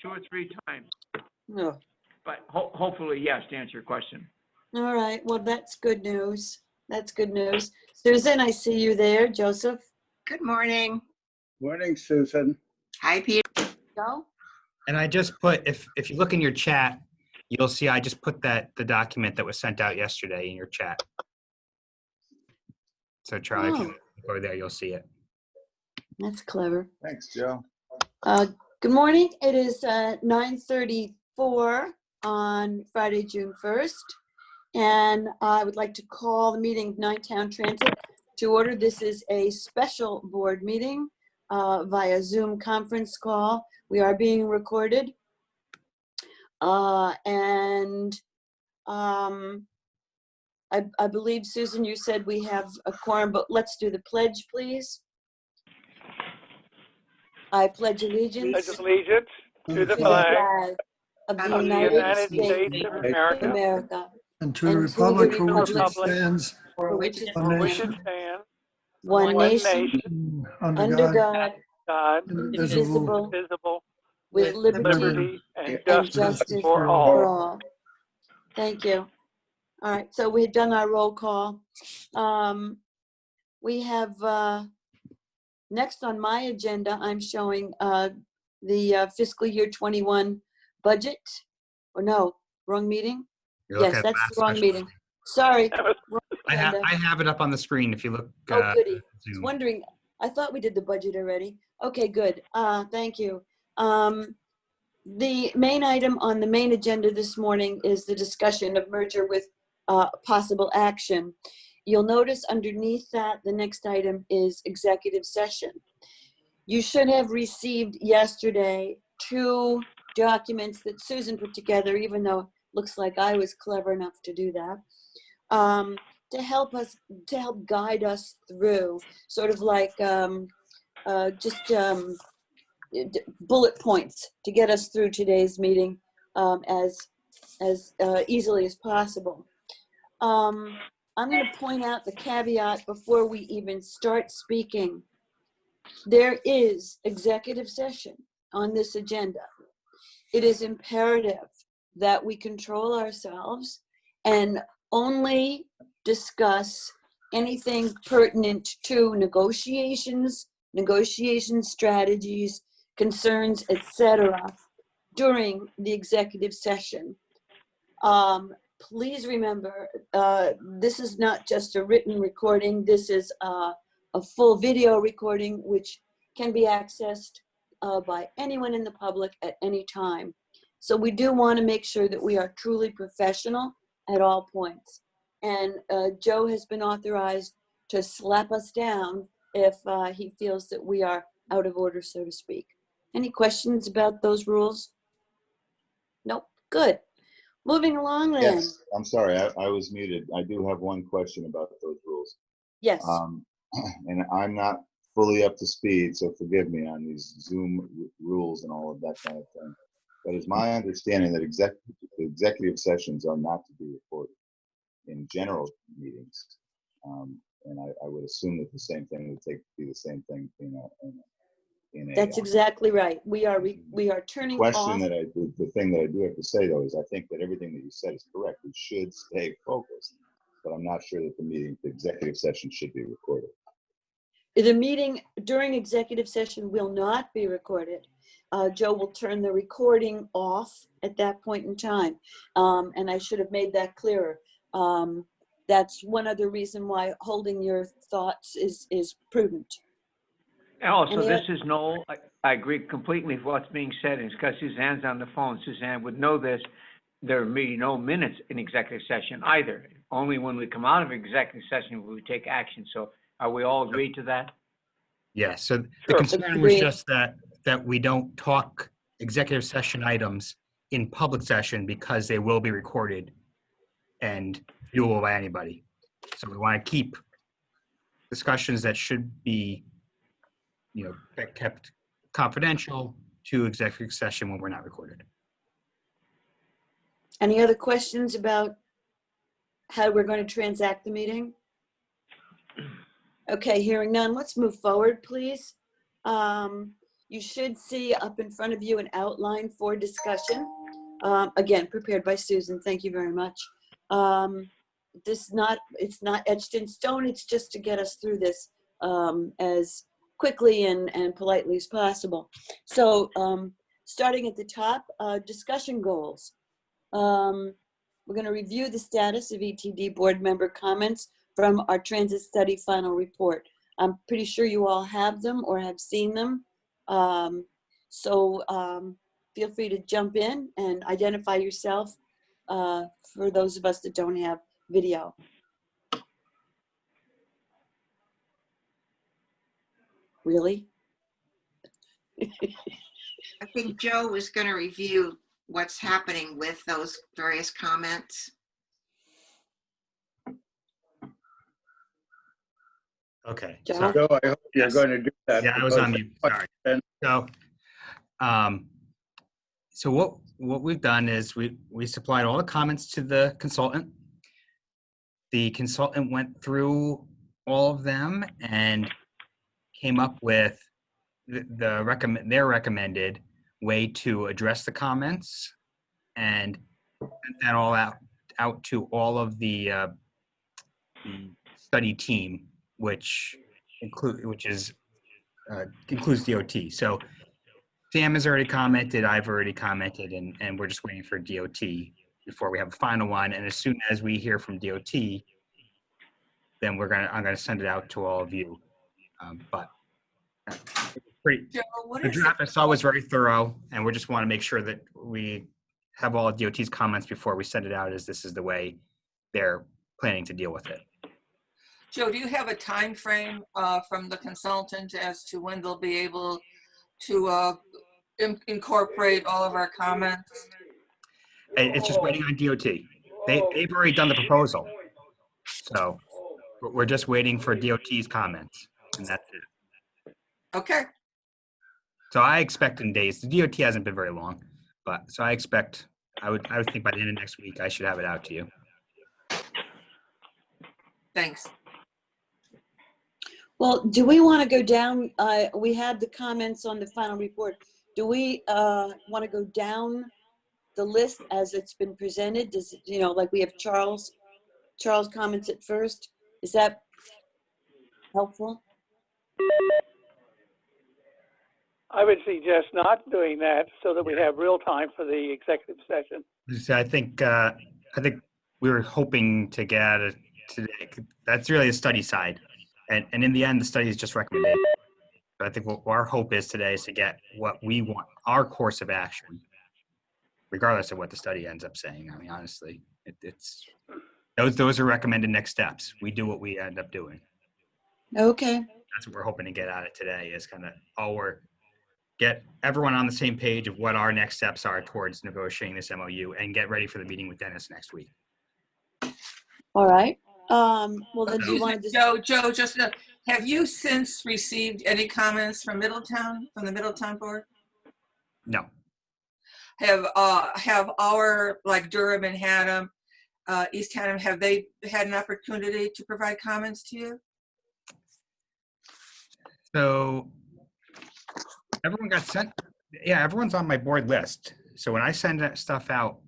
2 or 3 times. No. But hopefully, yes, to answer your question. All right. Well, that's good news. That's good news. Susan, I see you there. Joseph? Good morning. Morning, Susan. Hi, Peter. Go. And I just put, if you look in your chat, you'll see I just put the document that was sent out yesterday in your chat. So Charlie, if you go there, you'll see it. That's clever. Thanks, Joe. Good morning. It is 9:34 on Friday, June 1st. And I would like to call the meeting of Ninetown Transit to order. This is a special board meeting via Zoom conference call. We are being recorded. I believe, Susan, you said we have a quorum, but let's do the pledge, please. I pledge allegiance Pledge allegiance to the to the flag flag of the of the United United States of of America, America, and to the republic for which it stands, for which it for which it stands, stands, one one nation, nation, under God, God, indivisible, indivisible, with liberty liberty and and justice justice for for all. all. Thank you. All right, so we had done our roll call. We have, next on my agenda, I'm showing the fiscal year 21 budget. Or no, wrong meeting? You're looking Yes, at that's last the wrong special meeting. Sorry. wrong I agenda. have it up on the screen if you look. Oh, goody. I was Zoom. wondering, I thought we did the budget already. Okay, good. Thank you. The main item on the main agenda this morning is the discussion of merger with possible action. You'll notice underneath that, the next item is executive session. You should have received yesterday 2 documents that Susan put together, even though it looks like I was clever enough to do that, to help guide us through, sort of like bullet points to get us through today's meeting as easily as possible. I'm going to point out the caveat before we even start speaking. There is executive session on this agenda. It is imperative that we control ourselves and only discuss anything pertinent to negotiations, negotiation strategies, concerns, etc. during the executive session. Please remember, this is not just a written recording. This is a full video recording, which can be accessed by anyone in the public at any time. So we do want to make sure that we are truly professional at all points. And Joe has been authorized to slap us down if he feels that we are out of order, so to speak. Any questions about those rules? Nope. Good. Moving along then. Yes, I'm sorry, I was muted. I do have one question about those rules. Yes. And I'm not fully up to speed, so forgive me on these Zoom rules and all of that kind of thing. But it's my understanding that executive sessions are not to be recorded in general meetings. And I would assume that the same thing would be the same thing in a That's exactly right. We are turning off. The thing that I do have to say though is I think that everything that you said is correct. We should stay focused, but I'm not sure that the executive session should be recorded. The meeting during executive session will not be recorded. Joe will turn the recording off at that point in time. And I should have made that clearer. That's one other reason why holding your thoughts is prudent. And also, Any this is Noel. I agree completely with what's being said. It's because Suzanne's on the phone. Suzanne would know this. There will be no minutes in executive session either. Only when we come out of executive session will we take action. So are we all agreed to that? Yeah. So the Sure. concern was just that we don't talk executive session items in public session because they will be recorded and viewable by anybody. So we want to keep discussions that should be, kept confidential to executive session when we're not recorded. Any other questions about how we're going to transact the meeting? Okay, hearing none, let's move forward, please. You should see up in front of you an outline for discussion. Again, prepared by Susan. Thank you very much. It's not etched in stone. It's just to get us through this as quickly and politely as possible. So starting at the top, discussion goals. We're going to review the status of ETD board member comments from our transit study final report. I'm pretty sure you all have them or have seen them. Feel free to jump in and identify yourself for those of us that don't have video. Really? I think Joe was going to review what's happening with those various comments. Okay. Joe? Sorry. Joe, I hope you're Yes. going to do that. Yeah, I was on mute. Sorry. And So what we've done is we supplied all the comments to the consultant. The consultant went through all of them and came up with their recommended way to address the comments, and sent that all out to all of the study team, which includes DOT. So Sam has already commented, I've already commented, and we're just waiting for DOT before we have a final one. And as soon as we hear from DOT, then I'm gonna send it out to all of you. But Joe, what the is draft I saw was very thorough, and we just want to make sure that we have all of DOT's comments before we send it out, as this is the way they're planning to deal with it. Joe, do you have a time frame from the consultant as to when they'll be able to incorporate all of our comments? It's just waiting on DOT. They've already done the proposal, so we're just waiting for DOT's comments, and that's it. Okay. So I expect in days. The DOT hasn't been very long, but so I expect I would think by the end of next week I should have it out to you. Thanks. Well, do we want to go down? We had the comments on the final report. Do we want to go down the list as it's been presented? Does it, like we have Charles comments at first? Is that helpful? I would suggest not doing that so that we have real time for the executive session. So I think we were hoping to get at it today. That's really the study side, and in the end, the study is just recommendation. But I think what our hope is today is to get what we want, our course of action, regardless of what the study ends up saying. I mean, honestly, it's those are recommended next steps. We do what we end up doing. Okay. That's what we're hoping to get out of today, is kind of get everyone on the same page of what our next steps are towards negotiating this MOU and get ready for the meeting with Dennis next week. All right. Well, then do you want to just... Joe, just have you since received any comments from the Middletown board? No. Have our, like Durham and Haddam, East Haddam, have they had an opportunity to provide comments to you? So everyone got sent. Yeah, everyone's on my board list. So when I send that stuff out,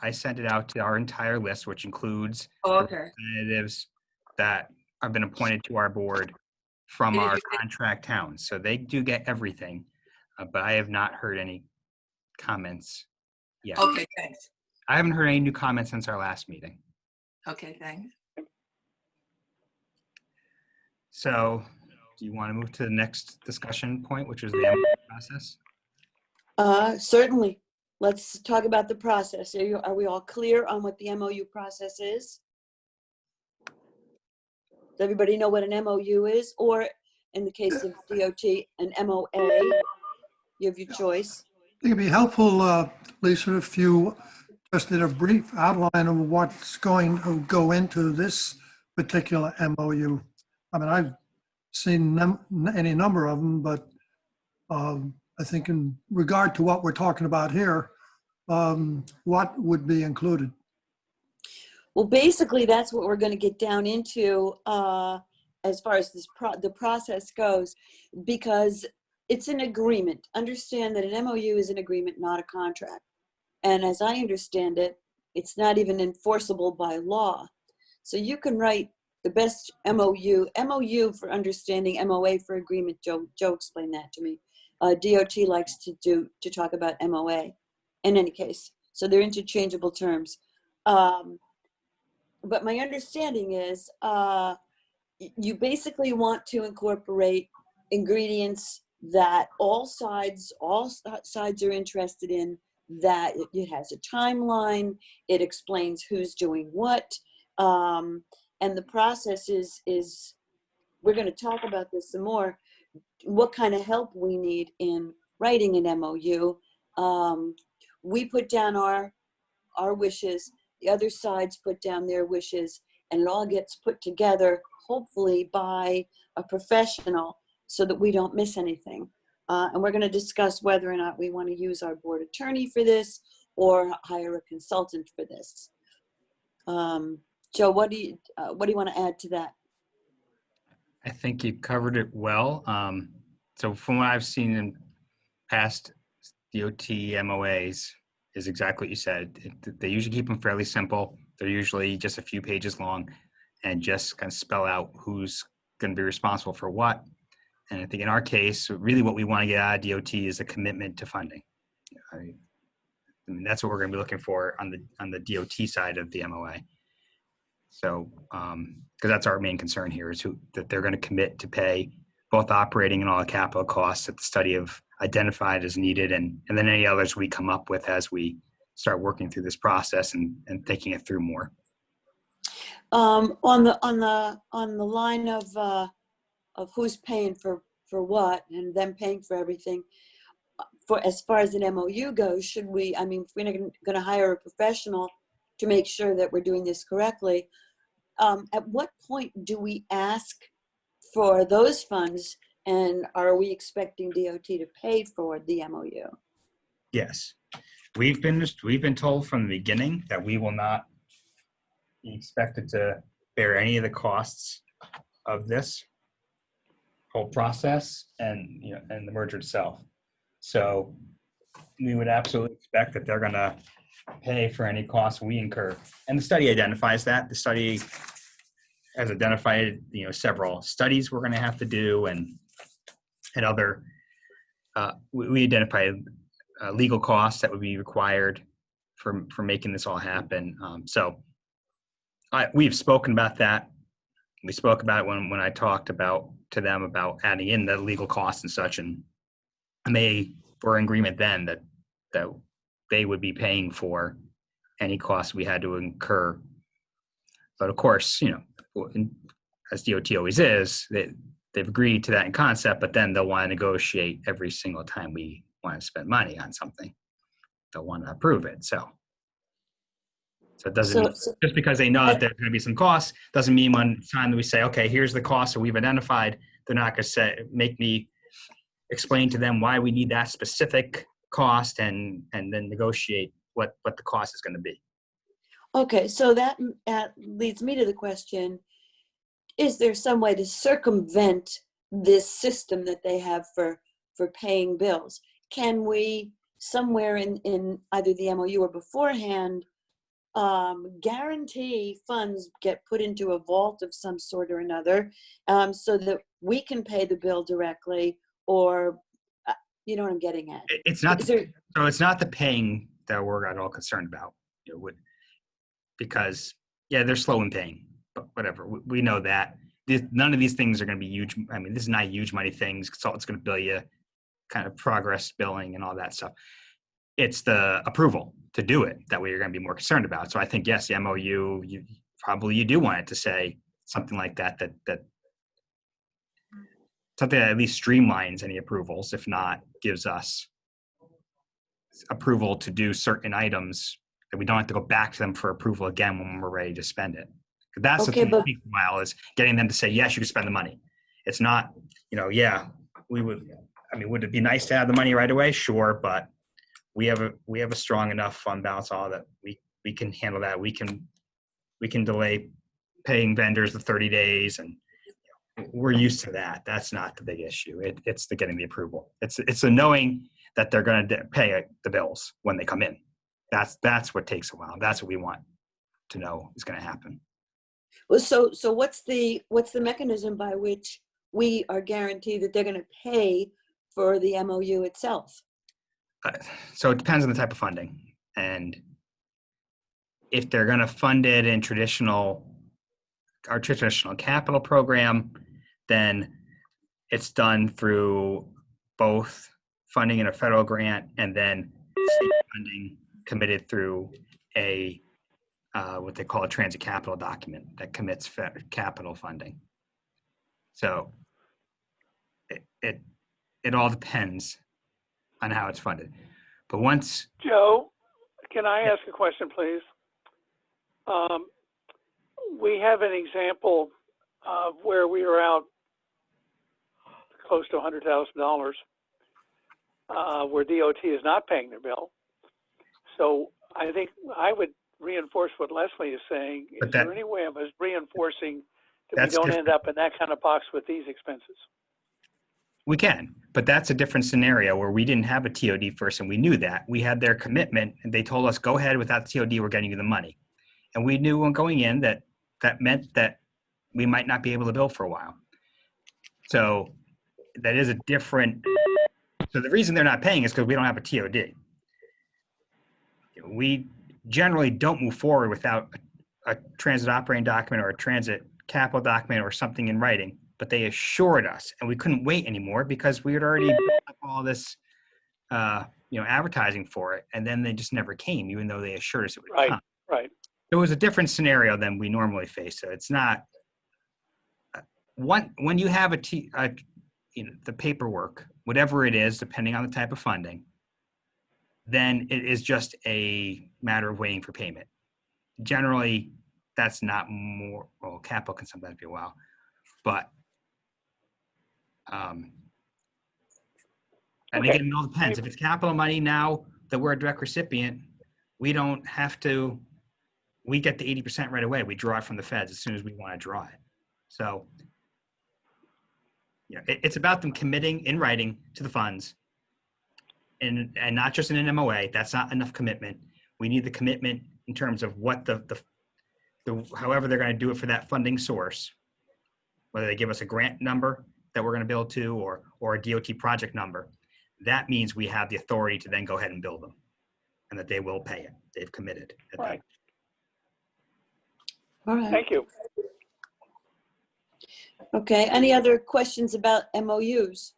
I send it out to our entire list, which includes representatives that have been appointed to our board from our contract towns. So they do get everything, but I have not heard any comments yet. Okay, thanks. I haven't heard any new comments since our last meeting. Okay, thanks. So do you want to move to the next discussion point, which is the MOU process? Certainly. Let's talk about the process. Are we all clear on what the MOU process is? Does everybody know what an MOU is? Or in the case of DOT, an MOA? You have your choice. I think it'd be helpful, Lisa, if you just did a brief outline of what's going to go into this particular MOU. I mean, I've seen any number of them, but I think in regard to what we're talking about here, what would be included? Well, basically, that's what we're going to get down into as far as the process goes, because it's an agreement. Understand that an MOU is an agreement, not a contract. And as I understand it, it's not even enforceable by law. So you can write the best MOU for understanding, MOA for agreement. Joe explained that to me. DOT likes to talk about MOA in any case. So they're interchangeable terms. But my understanding is you basically want to incorporate ingredients that all sides are interested in, that it has a timeline, it explains who's doing what, and the process is we're going to talk about this some more, what kind of help we need in writing an MOU. We put down our wishes, the other sides put down their wishes, and it all gets put together, hopefully by a professional, so that we don't miss anything. And we're going to discuss whether or not we want to use our board attorney for this or hire a consultant for this. Joe, what do you want to add to that? I think you covered it well. So from what I've seen in past DOT MOAs is exactly what you said. They usually keep them fairly simple. They're usually just a few pages long and just kind of spell out who's going to be responsible for what. And I think in our case, really what we want to get out of DOT is a commitment to funding. I mean, that's what we're going to be looking for on the DOT side of the MOA. So, because that's our main concern here is that they're going to commit to pay both operating and all the capital costs that the study have identified as needed, and then any others we come up with as we start working through this process and thinking it through more. On the line of who's paying for what and them paying for everything, for as far as an MOU goes, should we, I mean, if we're going to hire a professional to make sure that we're doing this correctly, at what point do we ask for those funds, and are we expecting DOT to pay for the MOU? Yes, we've been told from the beginning that we will not be expected to bear any of the costs of this whole process and and the merger itself. So we would absolutely expect that they're going to pay for any costs we incur, and the study identifies that. The study has identified several studies we're going to have to do, and other we identified legal costs that would be required for making this all happen. So we've spoken about that. We spoke about it when I talked to them about adding in the legal costs and such, and they were in agreement then that they would be paying for any costs we had to incur. But of course, as DOT always is, they've agreed to that in concept, but then they'll want to negotiate every single time we want to spend money on something. They'll want to approve it. So it doesn't mean, just because they know that there's going to be some costs, doesn't mean one time that we say, okay, here's the cost that we've identified, they're not going to make me explain to them why we need that specific cost and then negotiate what the cost is going to be. Okay, so that leads me to the question, is there some way to circumvent this system that they have for paying bills? Can we, somewhere in either the MOU or beforehand, guarantee funds get put into a vault of some sort or another, so that we can pay the bill directly, or you know what I'm getting at? It's not so it's not the paying that we're at all concerned about, because they're slow in paying, but whatever, we know that none of these things are going to be huge. I mean, this is not huge money things. Consultant's going to bill you kind of progress billing and all that stuff. It's the approval to do it that we're going to be more concerned about. So I think, yes, the MOU, you do want it to say something like that something that at least streamlines any approvals, if not gives us approval to do certain items that we don't have to go back to them for approval again when we're ready to spend it. That's the thing that takes a while, is getting them to say, yes, you can spend the money. It's not, would it be nice to have the money right away? Sure. But we have a strong enough fund balance all that we can handle that. We can delay paying vendors the 30 days, and we're used to that. That's not the big issue. It's the getting the approval. It's the knowing that they're going to pay the bills when they come in. That's what takes a while. That's what we want to know is going to happen. Well, so what's the mechanism by which we are guaranteed that they're going to pay for the MOU itself? So it depends on the type of funding. And if they're going to fund it in our traditional capital program, then it's done through both funding in a federal grant and then state funding committed through a what they call a transit capital document that commits capital funding. So it all depends on how it's funded. But once Joe, can I ask a question, please? We have an example of where we are out close to $100,000, where DOT is not paying their bill. So I think I would reinforce what Leslie is saying. Is there any way of us reinforcing that we don't end up in that kind of box with these expenses? We can, but that's a different scenario where we didn't have a TOD first and we knew that. We had their commitment and they told us, go ahead without the TOD, we're getting you the money. And we knew when going in that meant that we might not be able to bill for a while. So that is a different, so the reason they're not paying is because we don't have a TOD. We generally don't move forward without a transit operating document or a transit capital document or something in writing, but they assured us, and we couldn't wait anymore because we had already built up all this, advertising for it, and then they just never came, even though they assured us it would come. Right. It was a different scenario than we normally face. So it's not when you have the paperwork, whatever it is, depending on the type of funding, then it is just a matter of waiting for payment. Generally, that's not more, well, capital can sometimes be a while, but, and again, it all depends. If it's capital money now that we're a direct recipient, we don't have to, we get the 80% right away. We draw it from the feds as soon as we want to draw it. So, it's about them committing in writing to the funds. And not just in an MOA, that's not enough commitment. We need the commitment in terms of what however they're going to do it for that funding source, whether they give us a grant number that we're going to bill to or a DOT project number. That means we have the authority to then go ahead and bill them and that they will pay it. They've committed. Right. All right. Thank you. Okay. Any other questions about MOUs?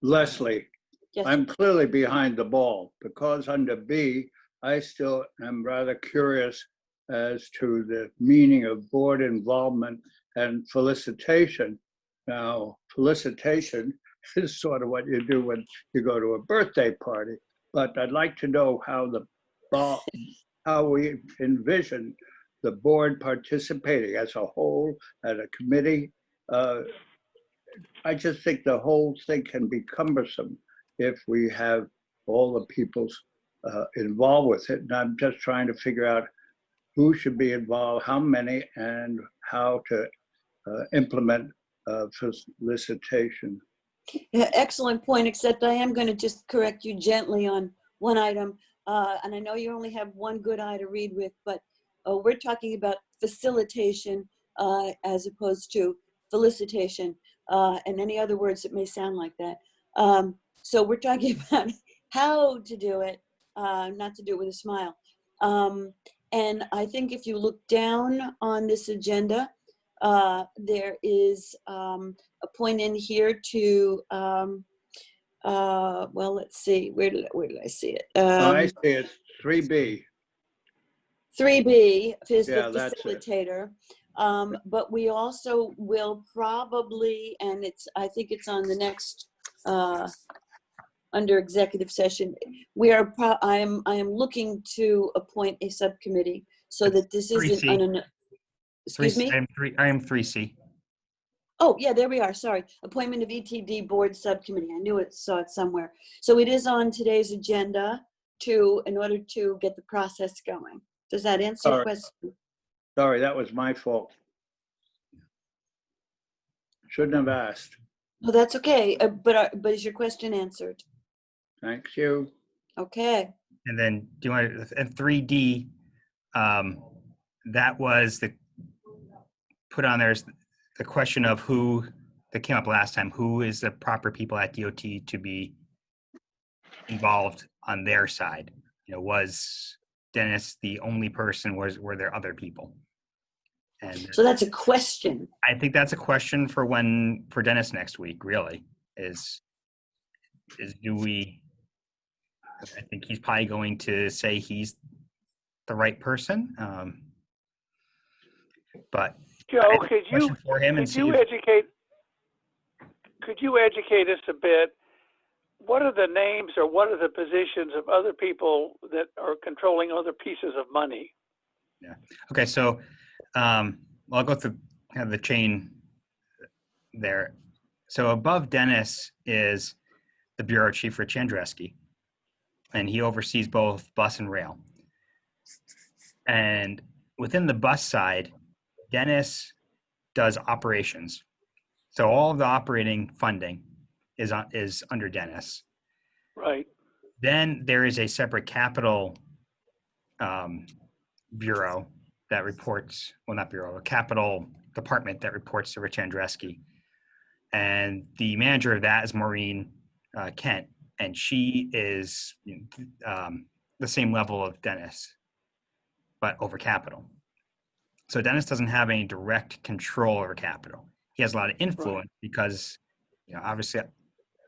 Leslie, Yes. I'm clearly behind the ball because under B, I still am rather curious as to the meaning of board involvement and felicitation. Now, felicitation is sort of what you do when you go to a birthday party, but I'd like to know how we envision the board participating as a whole, as a committee. I just think the whole thing can be cumbersome if we have all the people's involved with it. And I'm just trying to figure out who should be involved, how many, and how to implement felicitation. Excellent point, except I am going to just correct you gently on one item. And I know you only have one good eye to read with, but we're talking about facilitation as opposed to felicitation and any other words that may sound like that. So we're talking about how to do it, not to do it with a smile. And I think if you look down on this agenda, there is a point in here to, well, let's see, where did I see it? I see it's 3B. 3B is Yeah, the that's it. facilitator. But we also will probably, and I think it's on the next, under executive session, I am looking to appoint a subcommittee so that this isn't, excuse me? I am 3C. Oh, yeah, there we are. Sorry. Appointment of ETD board subcommittee. I knew saw it somewhere. So it is on today's agenda in order to get the process going. Does that answer your question? Sorry, that was my fault. Shouldn't have asked. No, that's okay, but is your question answered? Thank you. Okay, And then do you want, and 3D, that was put on there's the question of who, that came up last time, who is the proper people at DOT to be involved on their side? You know, was Dennis the only person, were there other people? And so that's a question. I think that's a question for Dennis next week, really, is do we, I think he's probably going to say he's the right person. But Joe, I have a could question for him and see if- could you educate us a bit? What are the names or what are the positions of other people that are controlling other pieces of money? Yeah. Okay. So, I'll go through kind of the chain there. So above Dennis is the bureau chief, Rich Andreski, and he oversees both bus and rail. And within the bus side, Dennis does operations. So all of the operating funding is under Dennis. Right. Then there is a separate capital bureau that reports, well, not bureau, a capital department that reports to Rich Andreski. And the manager of that is Maureen Kent, and she is the same level of Dennis, but over capital. So Dennis doesn't have any direct control over capital. He has a lot of influence because, you know, obviously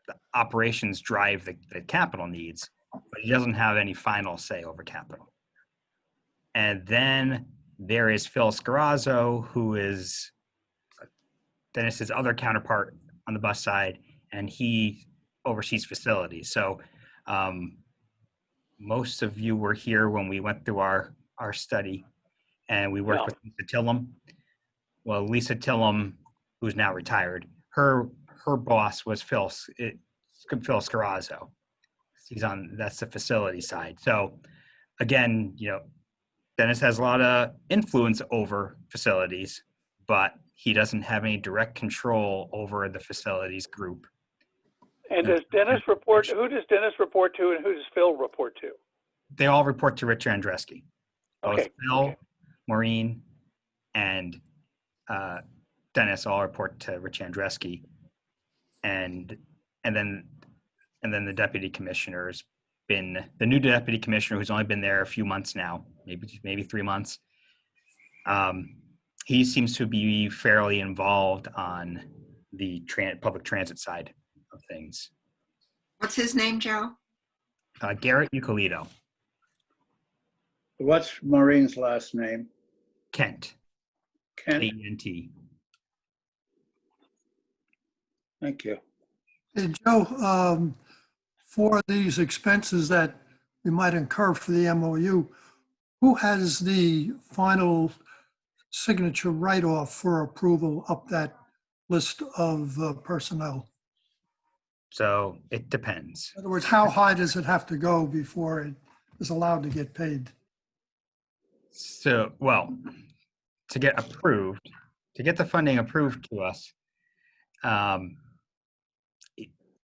the operations drive the capital needs, but he doesn't have any final say over capital. And then there is Phil Scarazzo, who is Dennis's other counterpart on the bus side, and he oversees facilities. So most of you were here when we went through our study, and we worked with Lisa Tillum. Well, Lisa Tillum, who's now retired, her boss was Phil Scarazzo. That's the facility side. So again, you know, Dennis has a lot of influence over facilities, but he doesn't have any direct control over the facilities group. And does Dennis report, who does Dennis report to and who does Phil report to? They all report to Rich Andreski. Both Okay. Phil, Maureen, and Dennis all report to Rich Andreski. And then the deputy commissioner has been the new deputy commissioner, who's only been there a few months now, maybe 3 months. He seems to be fairly involved on the public transit side of things. What's his name, Joe? Garrett Eucalito. What's Maureen's last name? Kent. Kent? K-E-N-T. Thank you. Hey, Joe, for these expenses that we might incur for the MOU, who has the final signature write-off for approval up that list of personnel? So it depends. In other words, how high does it have to go before it is allowed to get paid? So, well, to get the funding approved to us,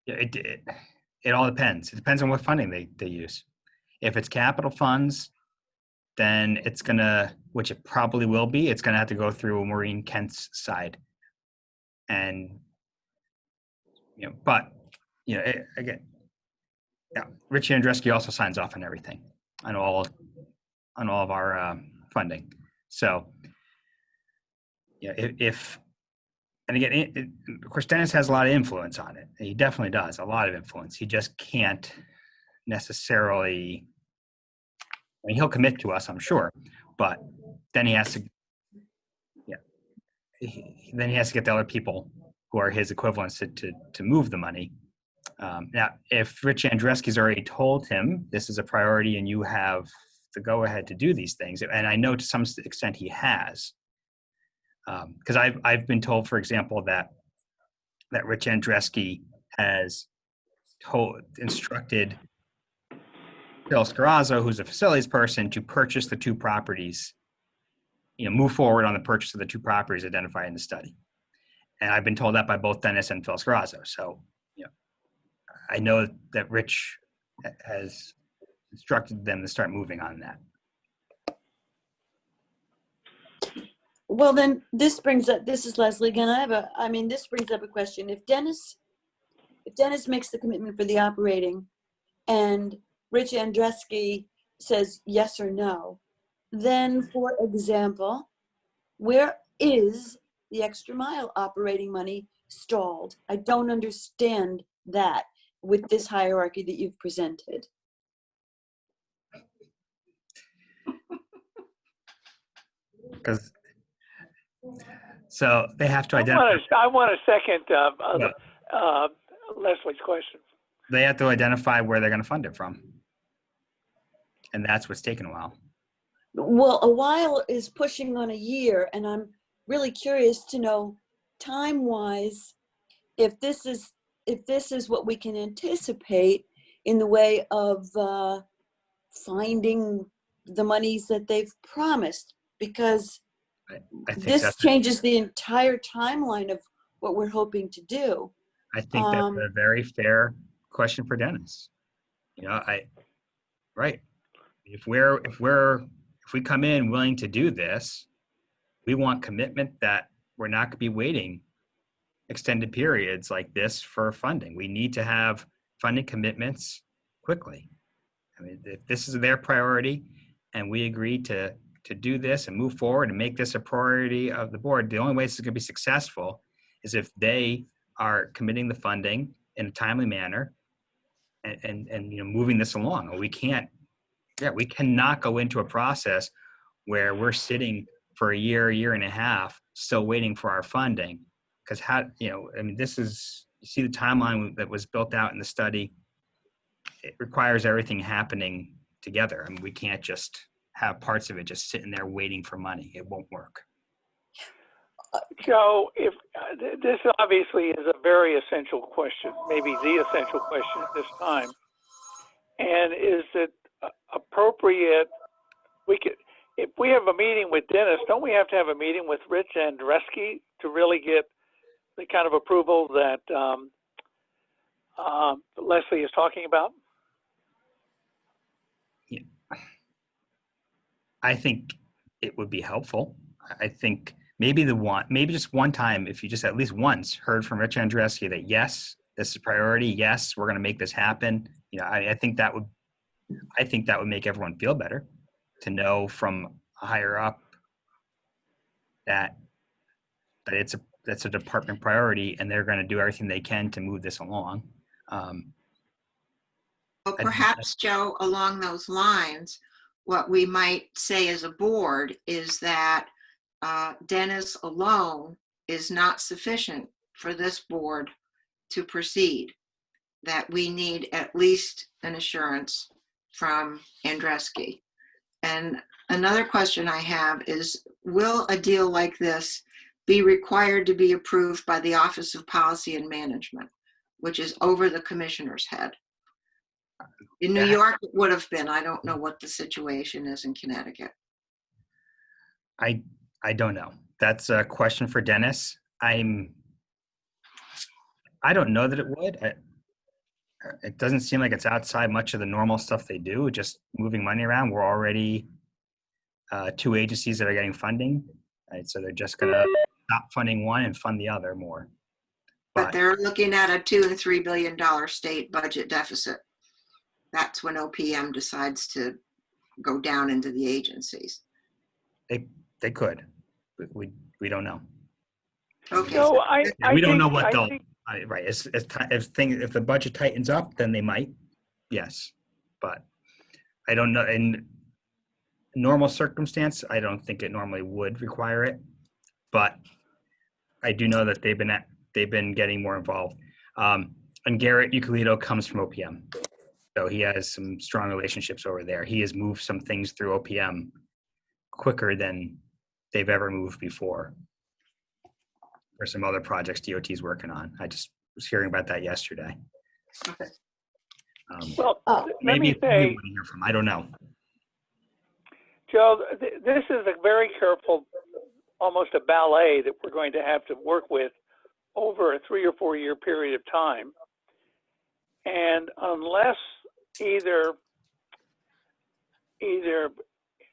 it all depends. It depends on what funding they use. If it's capital funds, then it's gonna, which it probably will be, it's gonna have to go through Maureen Kent's side. And, you know, but, you know, again, yeah, Rich Andreski also signs off on everything, on all of our funding. So, yeah, and again, of course, Dennis has a lot of influence on it. He definitely does, a lot of influence. He just can't necessarily, I mean, he'll commit to us, I'm sure, but then he has to, then he has to get the other people who are his equivalents to move the money. Now, if Rich Andreski's already told him this is a priority and you have the go-ahead to do these things, and I know to some extent he has, because I've been told, for example, that Rich Andreski has instructed Phil Scarazzo, who's a facilities person, to purchase the two properties, you know, move forward on the purchase of the two properties identified in the study. And I've been told that by both Dennis and Phil Scarazzo. So, I know that Rich has instructed them to start moving on that. Well, then this brings up, this is Leslie again. This brings up a question. If Dennis makes the commitment for the operating and Rich Andreski says yes or no, then for example, where is the extra mile operating money stalled? I don't understand that with this hierarchy that you've presented. Because so they have to identify. I want to second Leslie's question. They have to identify where they're going to fund it from, and that's what's taken a while. Well, a while is pushing on a year, and I'm really curious to know time-wise if this is what we can anticipate in the way of finding the monies that they've promised, because I think this that's changes the entire timeline of what we're hoping to do. I think that's a very fair question for Dennis. Right. If we come in willing to do this, we want commitment that we're not going to be waiting extended periods like this for funding. We need to have funding commitments quickly. I mean, if this is their priority and we agree to do this and move forward and make this a priority of the board, the only way this is going to be successful is if they are committing the funding in a timely manner and moving this along. We cannot go into a process where we're sitting for a year and a half still waiting for our funding. Because this is, you see the timeline that was built out in the study. It requires everything happening together. I mean, we can't just have parts of it just sitting there waiting for money. It won't work. Joe, if this obviously is a very essential question, maybe the essential question at this time, and is it appropriate? If we have a meeting with Dennis, don't we have to have a meeting with Rich Andreski to really get the kind of approval that Leslie is talking about? Yeah. I think it would be helpful. I think maybe just one time, if you just at least once heard from Rich Andreski that yes, this is a priority. Yes, we're going to make this happen. I think that would make everyone feel better to know from higher up that it's a department priority and they're going to do everything they can to move this along. Well, perhaps, Joe, along those lines, what we might say as a board is that Dennis alone is not sufficient for this board to proceed, that we need at least an assurance from Andreski. And another question I have is, will a deal like this be required to be approved by the Office of Policy and Management, which is over the commissioner's head? In New York, it would have been. I don't know what the situation is in Connecticut. I don't know. That's a question for Dennis. I don't know that it would. It doesn't seem like it's outside much of the normal stuff they do, just moving money around. We're already two agencies that are getting funding, right? So they're just going to stop funding one and fund the other more. But they're looking at a $2 and $3 billion state budget deficit. That's when OPM decides to go down into the agencies. They could, but we don't know. Okay. So We don't know what they'll. Right. If the budget tightens up, then they might. Yes, but I don't know. In normal circumstance, I don't think it normally would require it, but I do know that they've been getting more involved. And Garrett Euclidо comes from OPM, so he has some strong relationships over there. He has moved some things through OPM quicker than they've ever moved before. Or some other projects DOT is working on. I just was hearing about that yesterday. Okay. Well, Maybe let me say, we want to hear from. I don't know. Joe, this is a very careful, almost a ballet that we're going to have to work with over a 3 or 4 year period of time. And unless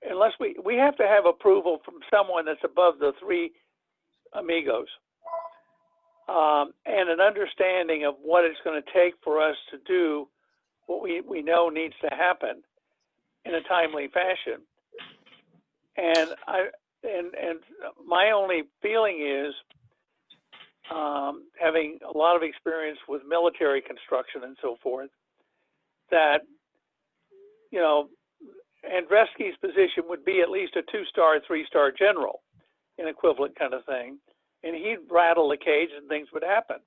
unless we have to have approval from someone that's above the three amigos, and an understanding of what it's going to take for us to do what we know needs to happen in a timely fashion. And my only feeling is, having a lot of experience with military construction and so forth, that, you know, Andreski's position would be at least a 2-star, 3-star general, an equivalent kind of thing. And he'd rattle the cage and things would happen.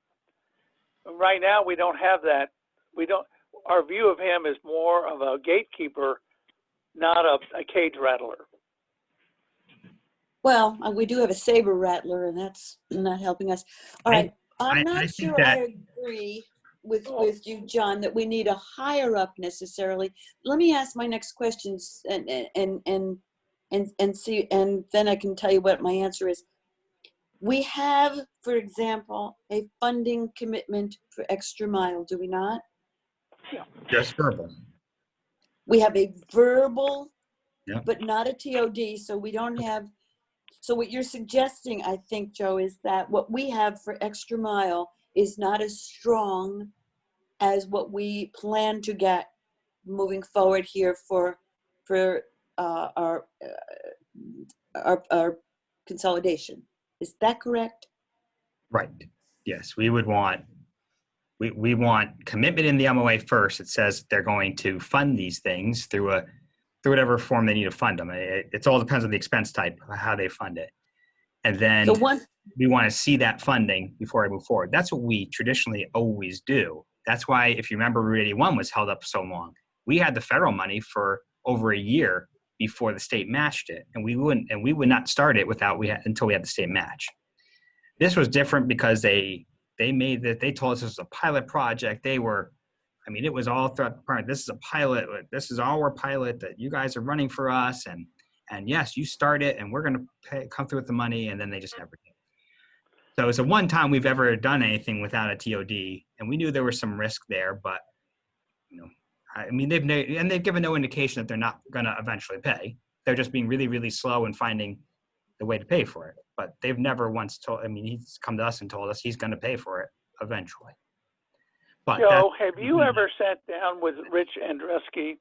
Right now, we don't have that. Our view of him is more of a gatekeeper, not a cage rattler. Well, we do have a saber rattler, and that's not helping us. All right, I'm I not think sure that- I agree with you, John, that we need a higher up necessarily. Let me ask my next questions and see, and then I can tell you what my answer is. We have, for example, a funding commitment for Extra Mile, do we not? Just verbal. We have a verbal, Yeah. but not a TOD, so we don't have. So what you're suggesting, I think, Joe, is that what we have for Extra Mile is not as strong as what we plan to get moving forward here for our consolidation. Is that correct? Right. Yes, we would want, we want commitment in the MOA first. It says they're going to fund these things through whatever form they need to fund them. It all depends on the expense type, how they fund it. And then we want to see that funding before I move forward. That's what we traditionally always do. That's why, if you remember, Route 81 was held up so long. We had the federal money for over a year before the state matched it, and we would not start it until we had the state match. This was different because they told us this was a pilot project. It was all throughout the department. This is a pilot. This is our pilot that you guys are running for us. And yes, you start it and we're going to come through with the money. And then they just never did. So it's the one time we've ever done anything without a TOD. And we knew there was some risk there, but they've given no indication that they're not going to eventually pay. They're just being really, really slow in finding the way to pay for it. But they've never once he's come to us and told us he's going to pay for it eventually. But Joe, have you ever sat down with Rich Andreski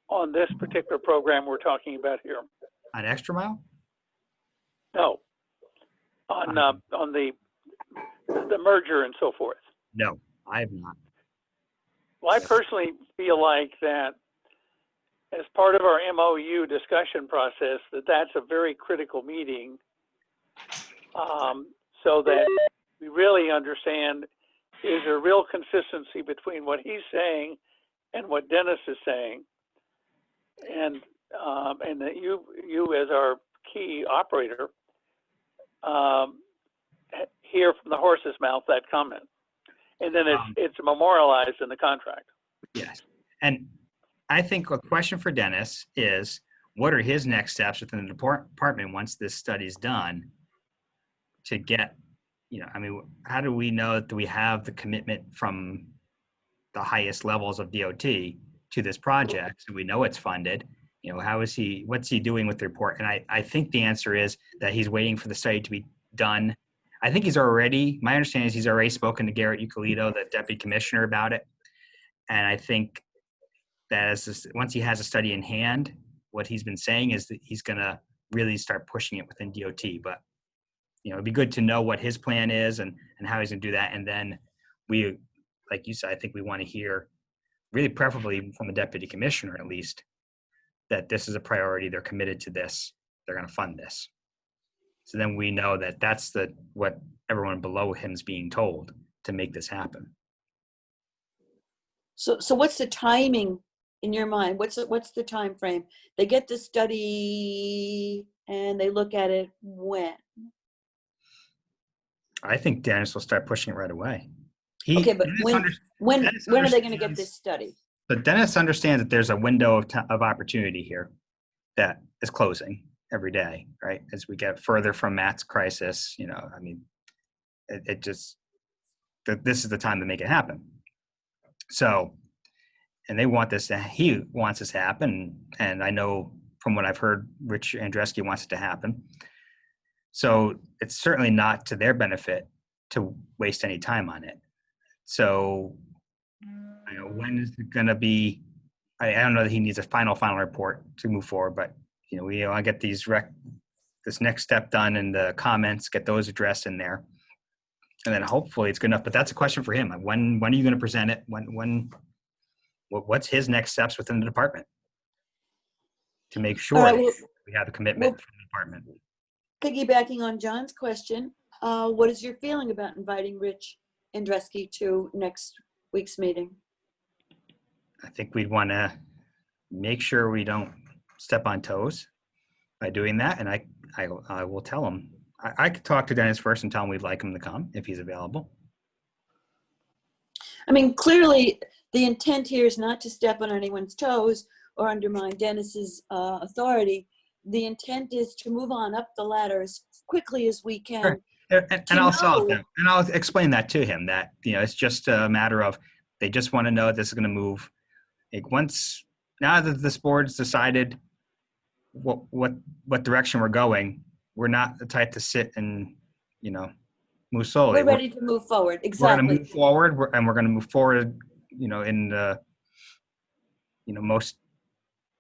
on this particular program we're talking about here? On Extra Mile? No. On the merger and so forth. No, I have not. Well, I personally feel like that as part of our MOU discussion process, that's a very critical meeting, so that we really understand, is there real consistency between what he's saying and what Dennis is saying, and that you as our key operator hear from the horse's mouth that comment, and then it's memorialized in the contract. Yes, and I think a question for Dennis is, what are his next steps within the department once this study's done to get, how do we know that we have the commitment from the highest levels of DOT to this project so we know it's funded? What's he doing with the report? And I think the answer is that he's waiting for the study to be done. I think my understanding is he's already spoken to Garrett Euclito, the deputy commissioner, about it. And I think that once he has a study in hand, what he's been saying is that he's going to really start pushing it within DOT. But, it'd be good to know what his plan is and how he's going to do that. And then we, like you said, I think we want to hear, really preferably from the deputy commissioner at least, that this is a priority. They're committed to this. They're going to fund this. So then we know that that's what everyone below him is being told to make this happen. So what's the timing in your mind? What's the time frame? They get the study and they look at it when? I think Dennis will start pushing it right away. Okay, but when are they going to get this study? But Dennis understands that there's a window of opportunity here that is closing every day, right? As we get further from Matt's crisis, that this is the time to make it happen. So, and they want this, he wants this to happen. And I know from what I've heard, Rich Andreski wants it to happen. So it's certainly not to their benefit to waste any time on it. So, you know, when is it going to be? I don't know that he needs a final report to move forward, but you know, we want to get this next step done and the comments, get those addressed in there, and then hopefully it's good enough. But that's a question for him. When are you going to present it? What's his next steps within the department to make sure All right, well, we have a commitment from the department? piggybacking on John's question, what is your feeling about inviting Rich Andreski to next week's meeting? I think we'd want to make sure we don't step on toes by doing that. And I will tell him. I could talk to Dennis first and tell him we'd like him to come if he's available. I mean, clearly the intent here is not to step on anyone's toes or undermine Dennis's authority. The intent is to move on up the ladder as quickly as we can. Sure. And I'll solve that. And I'll explain that to him, that, you know, it's just a matter of, they just want to know this is going to move. Like now that this board's decided what direction we're going, we're not the type to sit and, you know, move slowly. We're ready to move forward. We're Exactly. going to move forward, and we're going to move forward, you know, in the, you know, most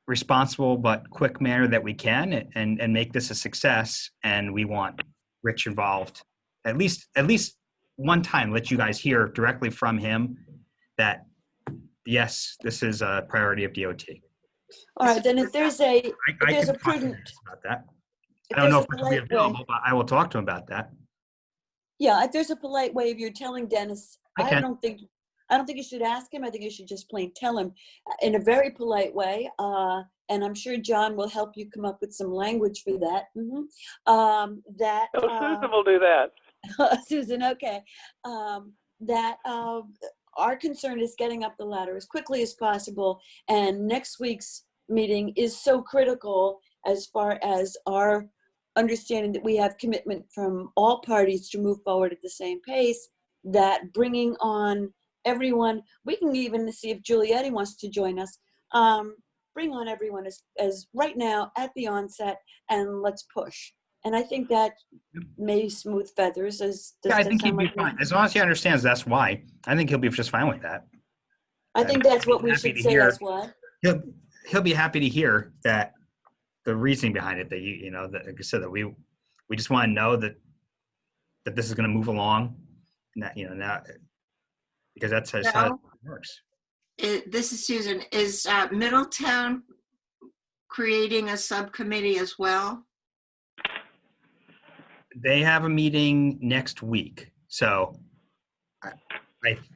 responsible but quick manner that we can, and make this a success. And we want Rich involved at least one time. Let you guys hear directly from him that yes, this is a priority of DOT. All right, then if there's a I there's can a talk to prudent, Dennis about that. if I don't know there's if a it will be polite way, available, but I will talk to him about that. yeah, if there's a polite way of you telling Dennis, I I can. don't think you should ask him. I think you should just plain tell him in a very polite way. And I'm sure John will help you come up with some language for that. That No, Susan will do that. Susan, okay. That our concern is getting up the ladder as quickly as possible, and next week's meeting is so critical as far as our understanding that we have commitment from all parties to move forward at the same pace, that bringing on everyone, we can even see if Giulietti wants to join us, bring on everyone as right now at the onset, and let's push. And I think that may smooth feathers. Yeah, I think he'd be fine. As long as he understands that's why. I think he'll be just fine with that. I think that's what we happy should to say hear. as well. He'll be happy to hear that the reasoning behind it, that you know, that, like I said, that we just want to know that this is going to move along, and that, you know, now, because that's how it works. This is Susan. Is Middletown creating a subcommittee as well? They have a meeting next week, so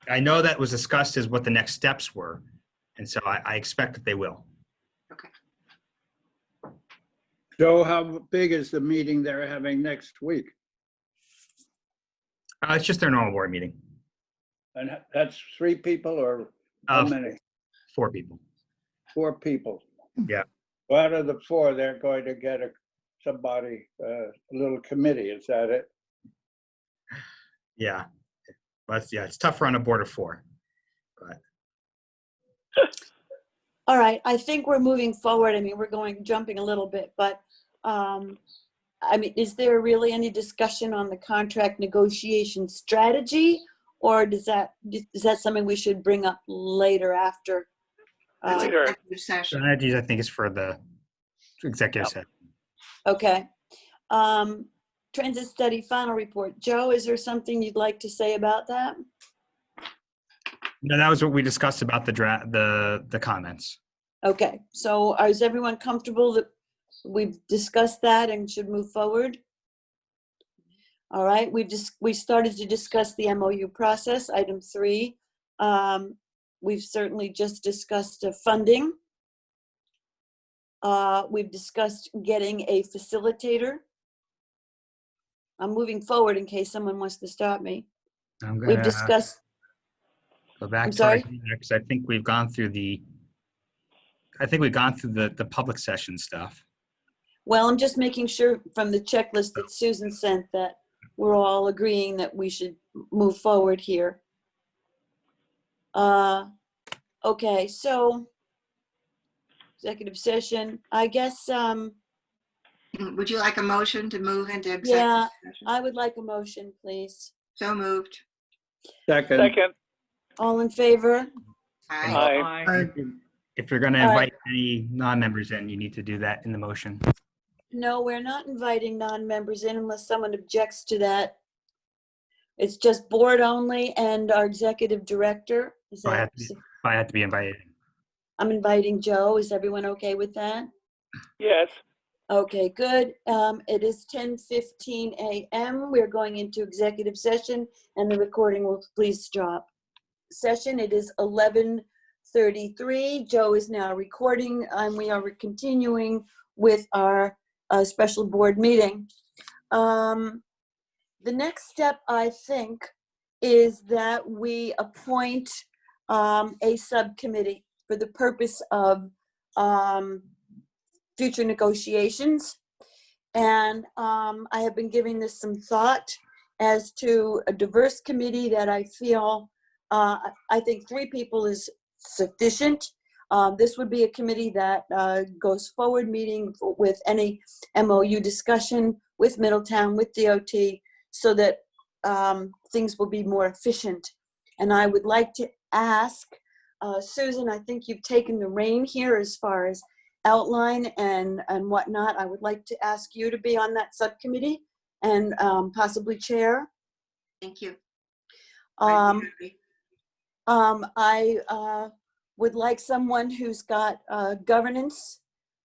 I know that was discussed as what the next steps were, and so I expect that they will. Okay. Joe, how big is the meeting they're having next week? It's just their normal board meeting. And that's 3 people or how many? 4 people. 4 people. Yeah. Well, out of the 4, they're going to get somebody, a little committee. Is that it? Yeah. But yeah, it's tough on a board of 4. But All right, I think we're moving forward. I mean, we're jumping a little bit, but I mean, is there really any discussion on the contract negotiation strategy, or is that something we should bring up later after? Later. Executive session. strategies, I think, is for the executive session. Okay. Transit study final report. Joe, is there something you'd like to say about that? No, that was what we discussed about the comments. Okay, so is everyone comfortable that we've discussed that and should move forward? All right, we started to discuss the MOU process, item 3. We've certainly just discussed funding. We've discussed getting a facilitator. I'm moving forward in case someone wants to stop me. I'm We've gonna discussed, go back I'm to sorry? because I think we've gone through the public session stuff. well, I'm just making sure from the checklist that Susan sent that we're all agreeing that we should move forward here. Okay, so executive session, I guess, Would you like a motion to move into yeah, executive session? I would like a motion, please. So moved. Second, Second, All in favor? Aye. aye. If you're going to All right. invite any non-members in, you need to do that in the motion. No, we're not inviting non-members in unless someone objects to that. It's just board only and our executive director. Is So I that, have to be invited. I'm inviting Joe. Is everyone okay with that? Yes, Okay, good. It is 10:15 a.m. We're going into executive session and the recording will please stop. Session, it is 11:33. Joe is now recording and we are continuing with our special board meeting. The next step, I think, is that we appoint a subcommittee for the purpose of future negotiations. And I have been giving this some thought as to a diverse committee that I feel, I think 3 people is sufficient. This would be a committee that goes forward meeting with any MOU discussion with Middletown, with DOT, so that things will be more efficient. And I would like to ask, Susan, I think you've taken the rein here as far as outline and whatnot. I would like to ask you to be on that subcommittee and possibly chair. Thank you. I would like someone who's got governance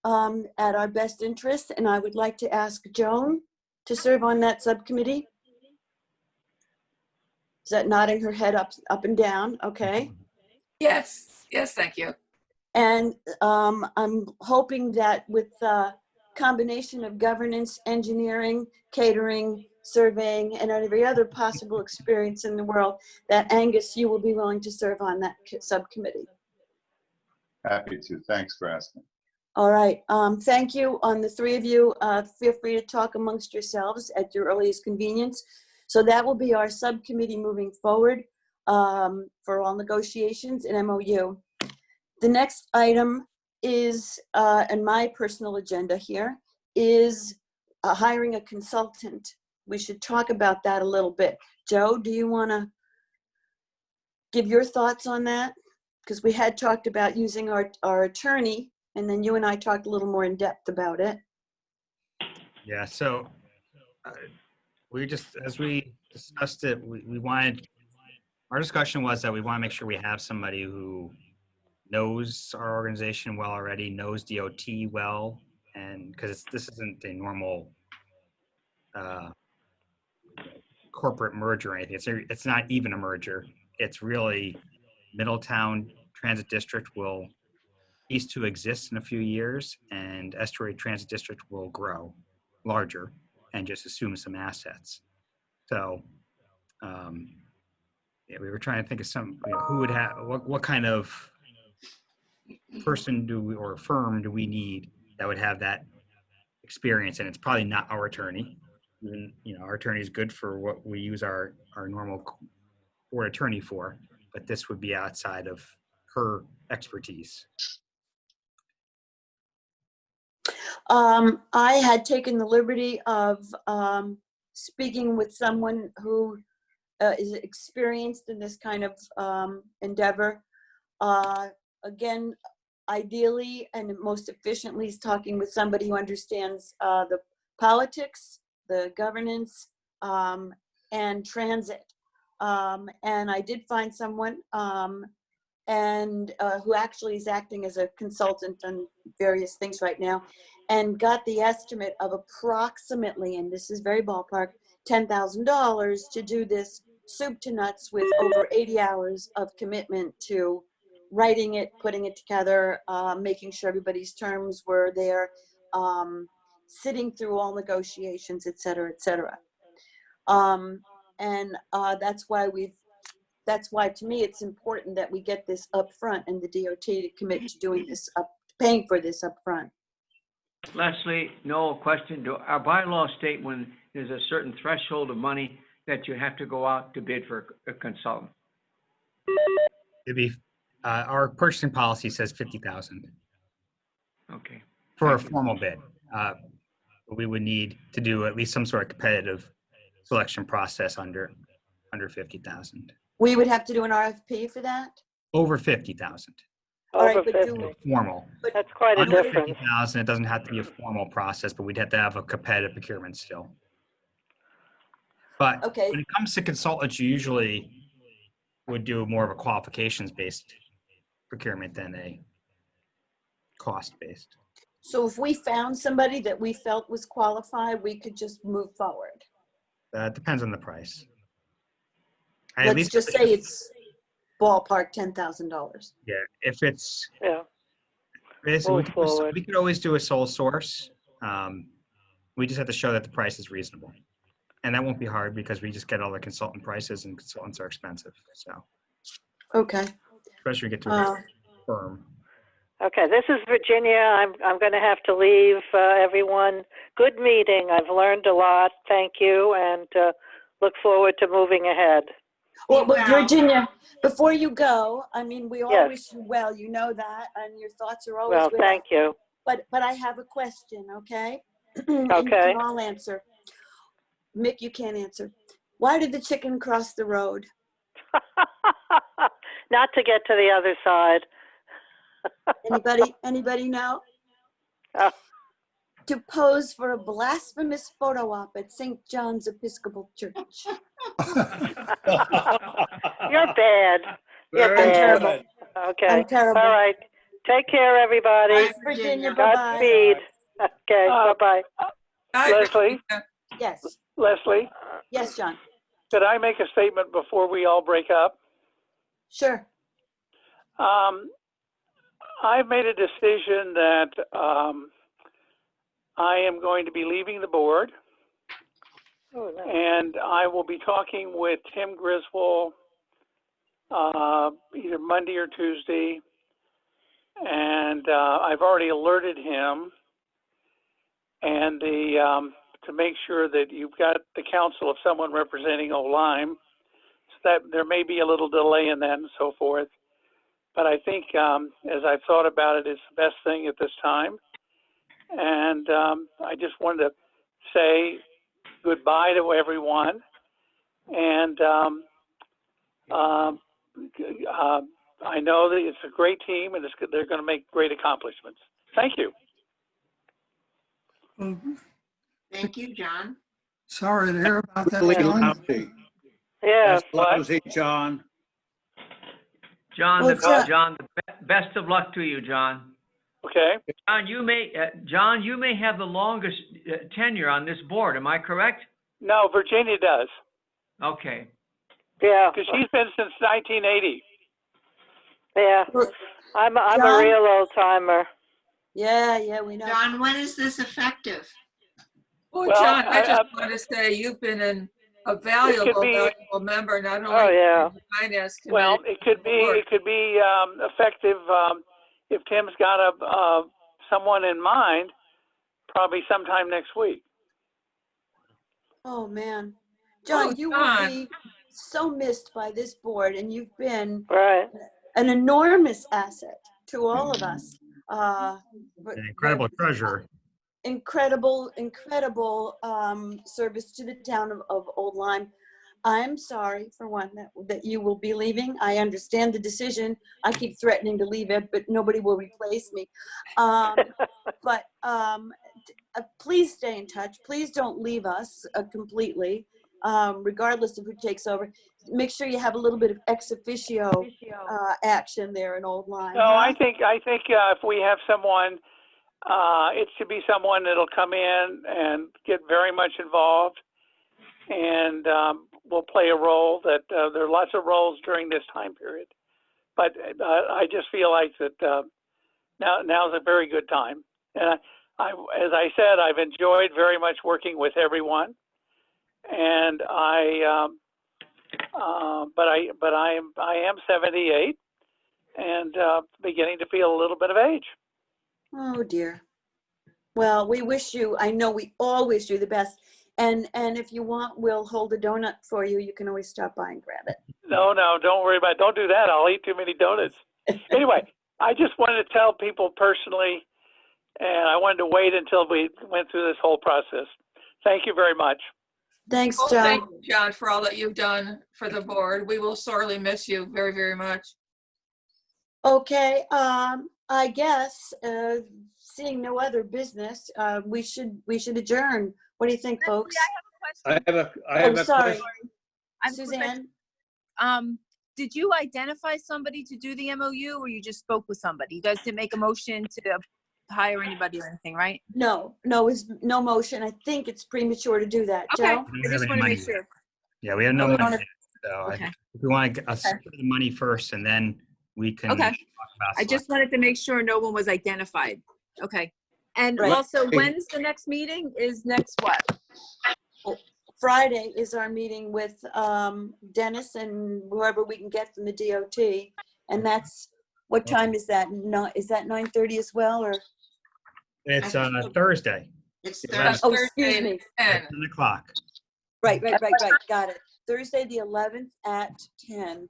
at our best interest, and I would like to ask Joan to serve on that subcommittee. Is that nodding her head up and down? Okay. Yes, yes, thank you. And I'm hoping that with the combination of governance, engineering, catering, surveying, and every other possible experience in the world, that Angus, you will be willing to serve on that subcommittee. Happy to. Thanks for asking. All right. Thank you. On the 3 of you, feel free to talk amongst yourselves at your earliest convenience. So that will be our subcommittee moving forward for all negotiations and MOU. The next item is, and my personal agenda here, is hiring a consultant. We should talk about that a little bit. Joe, do you want to give your thoughts on that? Because we had talked about using our attorney, and then you and I talked a little more in depth about it. Yeah, so we just, as we discussed it, we wanted, our discussion was that we want to make sure we have somebody who knows our organization well already, knows DOT well, and because this isn't a normal corporate merger or anything. It's not even a merger. It's really Middletown Transit District will cease to exist in a few years, and Estuary Transit District will grow larger and just assume some assets. So yeah, we were trying to think of some, who would have, what kind of person or firm do we need that would have that experience? And it's probably not our attorney. Even, our attorney is good for what we use our normal board attorney for, but this would be outside of her expertise. I had taken the liberty of speaking with someone who is experienced in this kind of endeavor. Again, ideally and most efficiently is talking with somebody who understands the politics, the governance, and transit. And I did find someone who actually is acting as a consultant on various things right now, and got the estimate of approximately, and this is very ballpark, $10,000 to do this soup to nuts with over 80 hours of commitment to writing it, putting it together, making sure everybody's terms were there, sitting through all negotiations, et cetera, et cetera. That's why to me it's important that we get this up front and the DOT to commit to doing this, paying for this up front. Leslie, no question. Do our bylaws state when there's a certain threshold of money that you have to go out to bid for a consultant. It'd be, our purchasing policy says 50,000 Okay. for a Thank you. formal bid. We would need to do at least some sort of competitive selection process under 50,000. We would have to do an RFP for that? Over 50,000. All right, Over but 50. Formal. That's quite a Under difference. 50,000, it doesn't have to be a formal process, but we'd have to have a competitive procurement still. But Okay. when it comes to consultants, you usually would do more of a qualifications-based procurement than a cost-based. So if we found somebody that we felt was qualified, we could just move forward. Depends on the price. Let's just say it's ballpark $10,000. Yeah, if it's, Yeah. basically, Move forward. we could always do a sole source. We just have to show that the price is reasonable. And that won't be hard because we just get all the consultant prices, and consultants are expensive. So, Okay. especially when you get to a firm. Okay, this is Virginia. I'm going to have to leave, everyone. Good meeting. I've learned a lot. Thank you, and look forward to moving ahead. Well, but Well- Virginia, before you go, I mean, we all Yes. wish you well, you know that, and your thoughts are always Well, with thank us. you. But I have a question, okay? And you Okay. can all answer. Mick, you can't answer. Why did the chicken cross the road? Not to get to the other side. Anybody know? Oh. To pose for a blasphemous photo op at St. John's Episcopal Church. You're bad. You're I'm bad. terrible. Okay. I'm terrible. All right. Take care, everybody. Bye, Virginia, Virginia. bye-bye. Godspeed. Okay. Bye-bye. Hi, Leslie? Virginia. Yes, Leslie, yes, John, could I make a statement before we all break up? sure. I've made a decision that I am going to be leaving the board, Oh, no. and I will be talking with Tim Griswold either Monday or Tuesday, and I've already alerted him, and to make sure that you've got the counsel of someone representing Old Lyme, so that there may be a little delay in that and so forth. But I think, as I've thought about it, it's the best thing at this time. And I just wanted to say goodbye to everyone. And I know that it's a great team, and they're going to make great accomplishments. Thank you. Thank you, John. Sorry to hear about that, Really John. lousy. Yeah. That's lousy, John. John, What's that? John, the best of luck to you, John. Okay. John, you may have the longest tenure on this board. Am I correct? No, Virginia does, Okay. Yeah. because she's been since 1980. Yeah. I'm a John? real old timer. Yeah, we know. John, when is this effective? Well, Well, John, I just I- want to say you've been a be- valuable member, not only Oh, yeah. of the finance committee. Well, it could be effective if Tim's got someone in mind, probably sometime next week. Oh, man. John, Oh, you John. will be so missed by this board, and you've been Right. an enormous asset to all of us. An incredible treasurer. Incredible service to the town of Old Lyme. I'm sorry, for one, that you will be leaving. I understand the decision. I keep threatening to leave it, but nobody will replace me. But please stay in touch. Please don't leave us completely, regardless of who takes over. Make sure you have a little bit of ex officio action there in Old Lyme. No, I think if we have someone, it should be someone that'll come in and get very much involved, and will play a role. That there are lots of roles during this time period, but I just feel like that now's a very good time. And as I said, I've enjoyed very much working with everyone, and but I am 78 and beginning to feel a little bit of age. Oh, dear. Well, we wish you, I know we all wish you the best. And if you want, we'll hold a donut for you. You can always stop by and grab it. No, don't worry about it. Don't do that. I'll eat too many donuts. Anyway, I just wanted to tell people personally, and I wanted to wait until we went through this whole process. Thank you very much. Thanks, Well, John. thank you, John, for all that you've done for the board. We will sorely miss you very, very much. Okay, I guess, seeing no other business, we should adjourn. What do you think, folks? I have a Oh, sorry, question. I have a quick question. Suzanne? Did you identify somebody to do the MOU, or you just spoke with somebody? You guys didn't make a motion to hire anybody or anything, right? No, it's no motion. I think it's premature to do that. Okay, Joe? We I don't just have want to any make money sure. Yeah, we have no We don't money. have- So Okay. if we want to get us Okay. the money first, and then we can. Okay. talk about I just wanted to make sure no one was identified. Okay. And Right. also, when's the next meeting? Is next what? Friday is our meeting with Dennis and whoever we can get from the DOT. And that's, what time is that? No, is that 9:30 as well, or? It's Thursday, It's Yeah. Thursday. Oh, excuse me. 10 o'clock. Right. Got it. Thursday, the 11th at 10.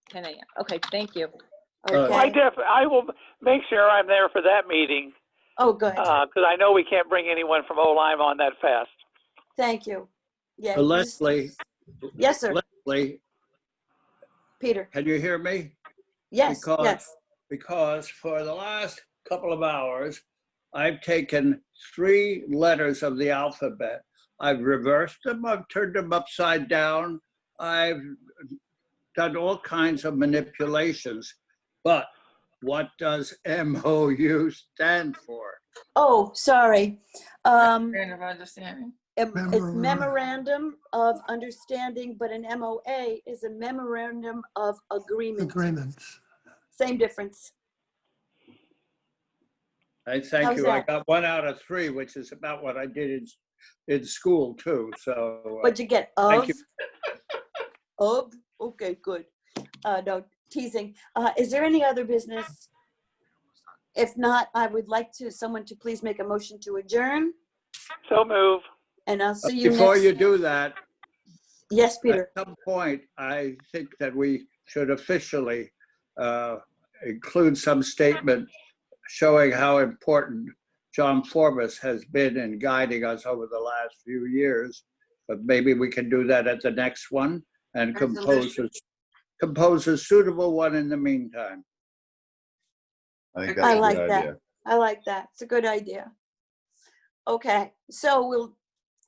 10 a.m. Okay, thank you. Okay. I will make sure I'm there for that meeting, Oh, good. because I know we can't bring anyone from Olyme on that fast. Thank you. Yeah. Leslie, Yes, sir. Leslie, Peter. can you hear me? Yes, yes. Because for the last couple of hours, I've taken 3 letters of the alphabet. I've reversed them, I've turned them upside down, I've done all kinds of manipulations. But what does MOU stand for? Oh, sorry. Memorandum of understanding. It's memorandum of understanding, but an MOA is a memorandum of agreement. Agreements. Same difference. I thank How's you. I that? got 1 out of 3, which is about what I did in school too. So What'd you get? Thank Of? Of? Okay, good. No, teasing. Is there any other business? If not, I would like someone to please make a motion to adjourn, So move. and I'll see you before next. you do that, Yes, Peter. at some point, I think that we should officially include some statement showing how important John Forbes has been in guiding us over the last few years. But maybe we can do that at the next one and compose a suitable one in the meantime. I think I that's a like good that. idea. I like that. It's a good idea. Okay, so we'll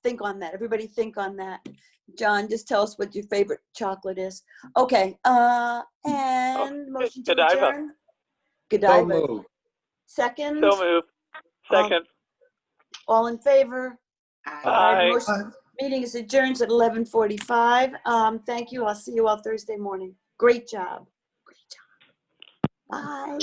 think on that. Everybody think on that. John, just tell us what your favorite chocolate is. Okay, and motion to Godiva. adjourn? So Godiva. moved. Second, So move. Second. all in favor? Aye. All right, Aye. motion- Meeting is adjourned at 11:45. Thank you. I'll see you all Thursday morning. Great job. Bye.